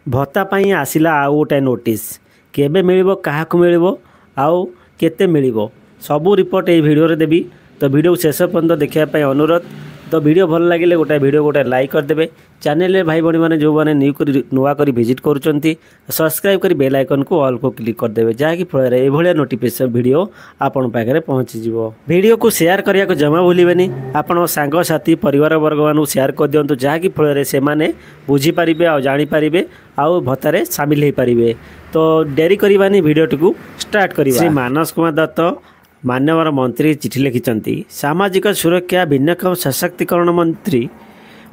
भत्ता पाई आसिला आउ गोटे नोटिस केबे मिलिबो काहाकु मिलिबो आउ केते मिलिबो सबू रिपोर्ट ये वीडियो रे देबी। तो वीडियो शेष पर्यंत देखा पाई अनुरोध। तो वीडियो भल लगे गोटे लाइक करदे। चैनल भाई भाई मैंने जो मैंने नुआ कर विजिट करुँच सब्सक्राइब कर बेल आइकन को ऑल को क्लिक करदे जहाँकि फल ये नोटिफिकेशन वीडियो आपण पाखे पहुँचीज। वीडियो को शेयर करने को जमा भूलें। आपण सांग साथी परिवार वर्ग मानू शेयर कर दिंतु जहाँकि फल से बुझीपारे आ जापारे आउ भत्तारे सामिल हो पारे। तो डेरी करवानी वीडियो टी स्टार्ट कर। श्री मानस कुमार दत्त मान्यवर मंत्री चिठी लिखिं सामाजिक सुरक्षा भिन्नक्षम सशक्तिकरण मंत्री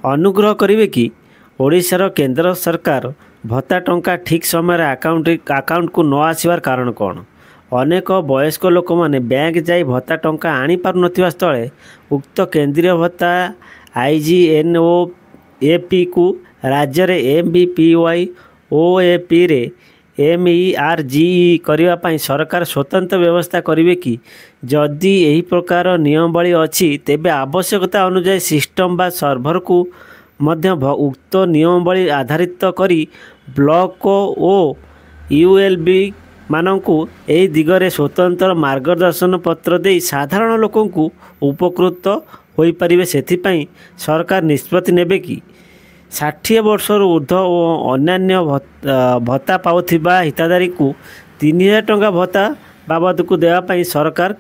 अनुग्रह करेंगे कि ओडिशार केंद्र सरकार भत्ता टंका ठीक समय अकाउंट को न आसबार कारण कौन। अनेक वयस्क लोक मैंने बैंक जाई भत्ता टंका आनी पारु नथिबा स्थले उक्त केंद्रीय भत्ता IGNOAP को राज्य रे MBPY OAP रे MERGE करने सरकार स्वतंत्र व्यवस्था करेंगे कि जदि यही प्रकार नियमावली अच्छी तेबे आवश्यकता अनुसार सिस्टम बा सर्भर को मध्य उक्त नियमावली आधारित करी ब्लॉक ओ ULB मानकु एही दिगरे स्वतंत्र मार्गदर्शन पत्र दे साधारण लोकंकु उपकृत होई परिबे। सेथिपई सरकार निष्पत्ति नेबे कि 60 वर्षर ऊर्ध्व और अन्य भत्ता पाउथिबा हिताधारी को 3000 टंका भत्ता बाबद को देवाई सरकार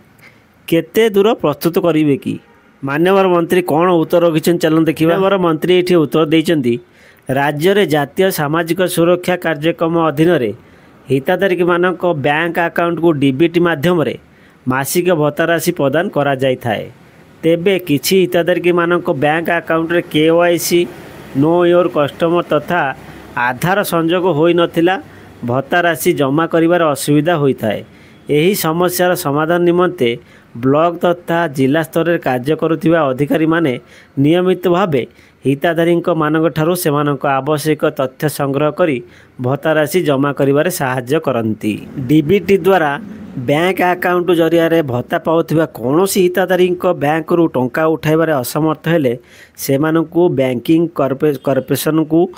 केते दूर प्रस्तुत करेंगे कि। मान्यवर मंत्री कौन उत्तर रखिछन चलन देखिबा। मान्यवर मंत्री ये उत्तर देइछन्ती राज्य रे जातीय सामाजिक सुरक्षा कार्यक्रम अधीन रे हिताधारी मानक बैंक अकाउंट को डीबीटी माध्यम रे मासिक भत्ता राशि प्रदान करा जाय थाए। तेबे किछि हिताधारी मानक बैंक अकाउंट रे KYC नो योर कस्टमर तथा आधार संजोग होई नथिला भत्ता राशि जमा करिवार असुविधा होता है। यही समस्यार समाधान निमंते ब्लॉक तथा जिला स्तर में कार्य करुथिबा अधिकारी माने नियमित भावे हिताधारी मानक ठारू सेमानक आवश्यक तथ्य संग्रह करी भत्ता राशि जमा करिवारे सहाय्य करंती। डीबीटी द्वारा बैंक अकाउंट जरिया रे भत्ता पाउथिबा कौनसी हिताधारी बैंक रु टंका उठाइबारे असमर्थ हेले सेमानकु बैंकिंग कॉर्पोरेशन को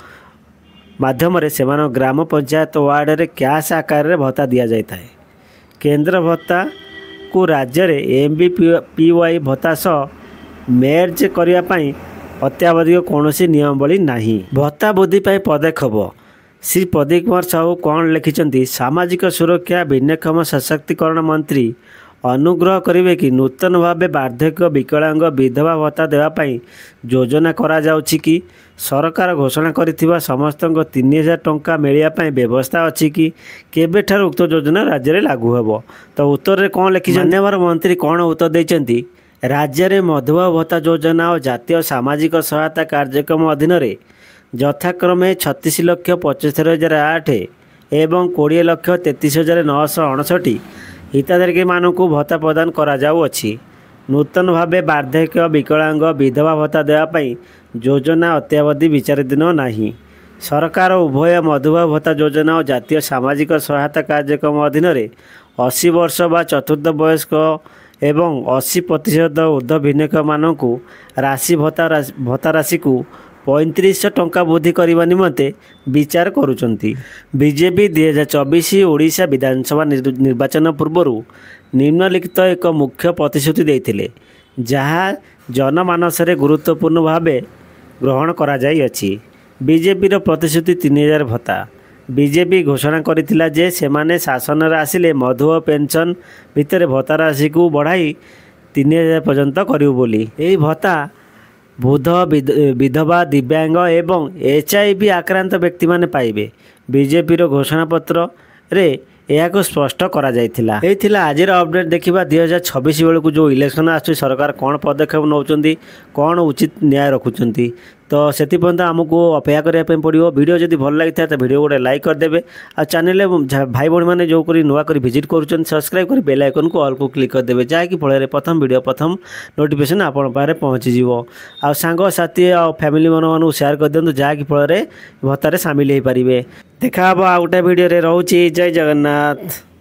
माध्यम रे सेमान ग्राम पंचायत वार्ड रे कैश आकार रे भत्ता दिया जाता है। केंद्र भत्ता को राज्य रे MBPY भत्ता सह मेर्ज करिया पई अत्यावश्यक कौनसी नियमावली नहीं। भत्ता वृद्धि पाई पदक्षेप श्री प्रदीप कुमार साहू कौन लिखिं सामाजिक सुरक्षा भिन्नक्षम सशक्तिकरण मंत्री अनुग्रह करेंगे कि नूतन भाव वार्धक्य विकलांग विधवा भत्ता देवाई योजना करा जाउछि कि सरकार घोषणा करिथिबा समस्त 3000 टंका मिलिया व्यवस्था अच्छी कि केबे ठार उक्त योजना राज्य में लागू हेबो। तो उत्तर रे कौन लिखिं मान्यवर मंत्री कौन उत्तर देइछन्ती राज्य में मधुबाबु भत्ता योजना और जातीय सामाजिक सहायता कार्यक्रम अधीन रे यथाक्रमे 36,75,008 एवं 20,33,969 हिताधारी मानू भत्ता प्रदान करा जाउअछि। नूतन भावे वार्धक्य विकलांग विधवा भत्ता देवाई योजना अत्यावधि विचाराधीन नहीं। सरकार उभय मधुबाबु भत्ता योजना और जातीय सामाजिक सहायता कार्यक्रम अधीन 80 वर्ष बा चतुर्थ वयस्क एवं 80% ऊर्ध्व भिन्नक्षम मानू राशि भत्ता राशि को 3500 टंका वृद्धि करने निमंते विचार करुचंती। बीजेपी 2024 ओडिशा विधानसभा निर्वाचन पूर्व निम्नलिखित एक मुख्य प्रतिश्रुति देते जहाँ जनमानस गुरुत्वपूर्ण भाव ग्रहण करा जाई अछि। बीजेपी प्रतिश्रुति 3000 भत्ता बीजेपी घोषणा करथिला जे सेमाने शासन आसिले मधुबाबु पेंशन भितर भत्ता राशि को बढ़ाई 3000 पर्यंत करियो बोली। एही भत्ता वृद्ध विधवा दिव्यांग एवं HIV आक्रांत व्यक्ति माने पाइबे। बीजेपी घोषणा पत्र रे यह स्पष्ट करा जायथिला। आजिर अपडेट देखिबा 2026 बेलू जो इलेक्शन आसुची सरकार कौन पदक्षेप नौचंती कौन उचित न्याय रखुचंती। तो सेति पर्यंत आमको अपेक्षा करने पड़ो। वीडियो जदि भल लगी था तो वीडियो गोटे लाइक करदे। आ चैनल भाई भाई मैंने जो नुआ कर विजिट कर सब्सक्राइब कर बेल आइकन को ऑल को क्लिक करदे जहाँकि फल प्रथम वीडियो प्रथम नोटिफिकेशन आपण पाखे पहुँचीज। आ सांग साथी आ फैमिली मन शेयर कर दिंतु जहाँकि फल भत्तार सामिल हो पारे। देखा आ गोटे वीडियो रोचे। जय जगन्नाथ।